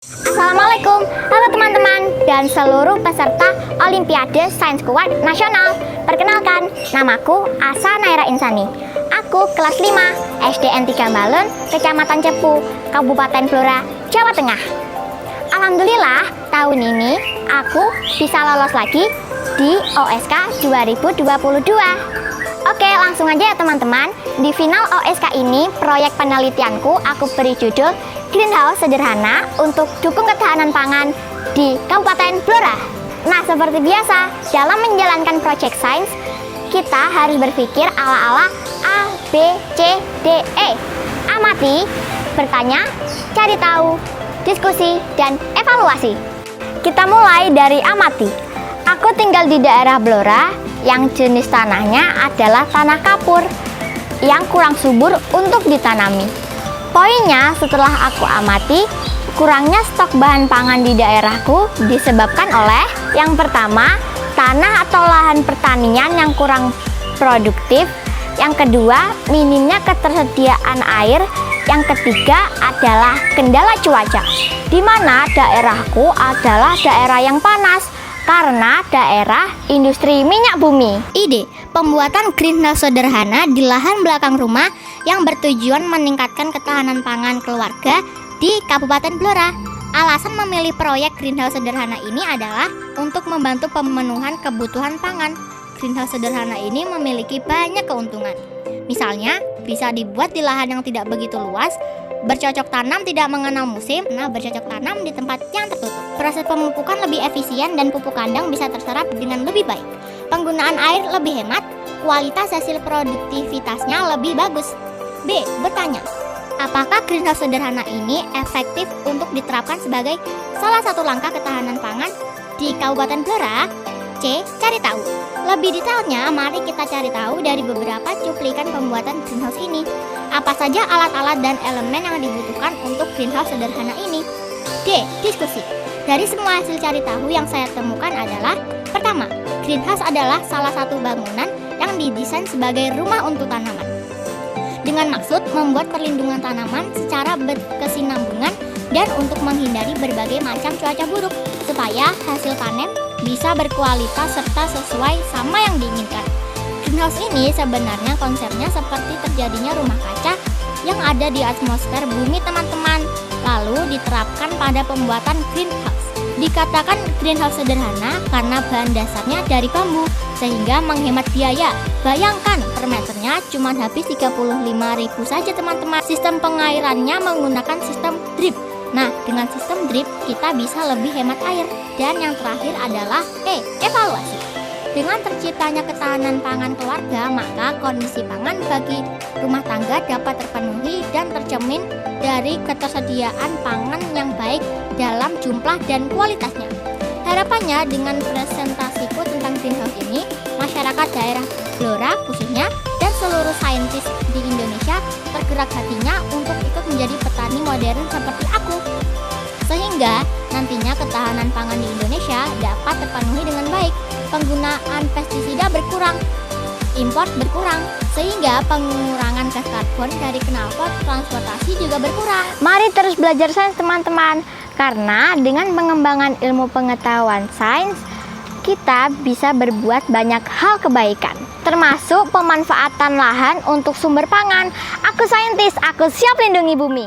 Assalamualaikum, halo teman-teman dan seluruh peserta Olimpiade Sains Kuat Nasional. Perkenalkan, namaku Asa Naira Insani. Aku kelas 5 SDN 3 Balun, Kecamatan Cepu, Kabupaten Blora, Jawa Tengah. Alhamdulillah, tahun ini aku bisa lolos lagi di OSK 2022. Oke, langsung aja ya teman-teman. Di final OSK ini, proyek penelitianku aku beri judul Greenhouse Sederhana untuk dukung ketahanan pangan di Kabupaten Blora. Nah, seperti biasa, dalam menjalankan proyek sains, kita harus berpikir ala-ala A, B, C, D, E. Amati, bertanya, cari tahu, diskusi, dan evaluasi. Kita mulai dari amati. Aku tinggal di daerah Blora yang jenis tanahnya adalah tanah kapur yang kurang subur untuk ditanami. Poinnya, setelah aku amati, kurangnya stok bahan pangan di daerahku disebabkan oleh yang pertama, tanah atau lahan pertanian yang kurang produktif. Yang kedua, minimnya ketersediaan air. Yang ketiga adalah kendala cuaca, di mana daerahku adalah daerah yang panas karena daerah industri minyak bumi. Ide pembuatan greenhouse sederhana di lahan belakang rumah yang bertujuan meningkatkan ketahanan pangan keluarga di Kabupaten Blora. Alasan memilih proyek greenhouse sederhana ini adalah untuk membantu pemenuhan kebutuhan pangan. Greenhouse sederhana ini memiliki banyak keuntungan. Misalnya, bisa dibuat di lahan yang tidak begitu luas, bercocok tanam tidak mengenal musim, bercocok tanam di tempat yang tertutup. Proses pemupukan lebih efisien dan pupuk kandang bisa terserap dengan lebih baik. Penggunaan air lebih hemat, kualitas hasil produktivitasnya lebih bagus. B. Bertanya, apakah greenhouse sederhana ini efektif untuk diterapkan sebagai salah satu langkah ketahanan pangan di Kabupaten Blora? C. Cari tahu. Lebih detailnya, mari kita cari tahu dari beberapa cuplikan pembuatan greenhouse ini. Apa saja alat-alat dan elemen yang dibutuhkan untuk greenhouse sederhana ini? D. Diskusi. Dari semua hasil cari tahu yang saya temukan adalah: pertama, greenhouse adalah salah satu bangunan yang didesain sebagai rumah untuk tanaman, dengan maksud membuat perlindungan tanaman secara berkesinambungan dan untuk menghindari berbagai macam cuaca buruk, supaya hasil panen bisa berkualitas serta sesuai sama yang diinginkan. Greenhouse ini sebenarnya konsepnya seperti terjadinya rumah kaca yang ada di atmosfer bumi teman-teman, lalu diterapkan pada pembuatan greenhouse. Dikatakan greenhouse sederhana karena bahan dasarnya dari bambu, sehingga menghemat biaya. Bayangkan per meternya cuma habis 35.000 saja teman-teman. Sistem pengairannya menggunakan sistem drip. Nah, dengan sistem drip kita bisa lebih hemat air. Dan yang terakhir adalah E. Evaluasi. Dengan terciptanya ketahanan pangan keluarga, maka kondisi pangan bagi rumah tangga dapat terpenuhi dan tercermin dari ketersediaan pangan yang baik dalam jumlah dan kualitasnya. Harapannya dengan presentasiku tentang greenhouse ini, masyarakat daerah Blora khususnya dan seluruh saintis di Indonesia tergerak hatinya untuk ikut menjadi petani modern seperti aku. Sehingga nantinya ketahanan pangan di Indonesia dapat terpenuhi dengan baik. Penggunaan pestisida berkurang, impor berkurang, sehingga pengurangan gas karbon dari knalpot transportasi juga berkurang. Mari terus belajar sains teman-teman, karena dengan pengembangan ilmu pengetahuan sains, kita bisa berbuat banyak hal kebaikan, termasuk pemanfaatan lahan untuk sumber pangan. Aku saintis, aku siap lindungi bumi.